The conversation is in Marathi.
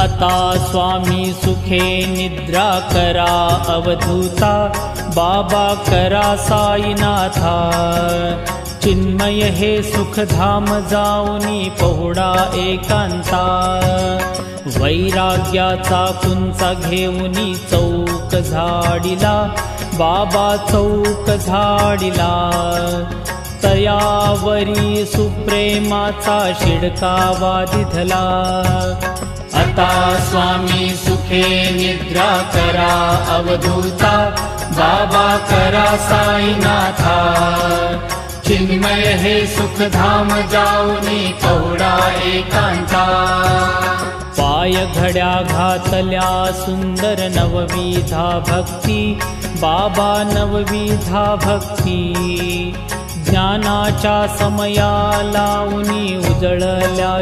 आता स्वामी सुखे निद्रा करा अवधूता, बाबा करा साईनाथा। चिन्मय हे सुखधाम जाऊनी पहुडा एकांता, वैराग्याचा कुंचा घेऊनी चौक झाडिला, बाबा चौक झाडिला। तयावरी सुप्रेमाचा शिडकावा दिधला, आता स्वामी सुखे निद्रा करा अवधूता, बाबा करा साईनाथा। चिन्मय हे सुखधाम जाऊनी पहुडा एकांता, पाय घड्या घातल्या सुंदर नवविधा भक्ती, बाबा नवविधा भक्ती। ज्ञानाच्या समया लावूनी उजळल्या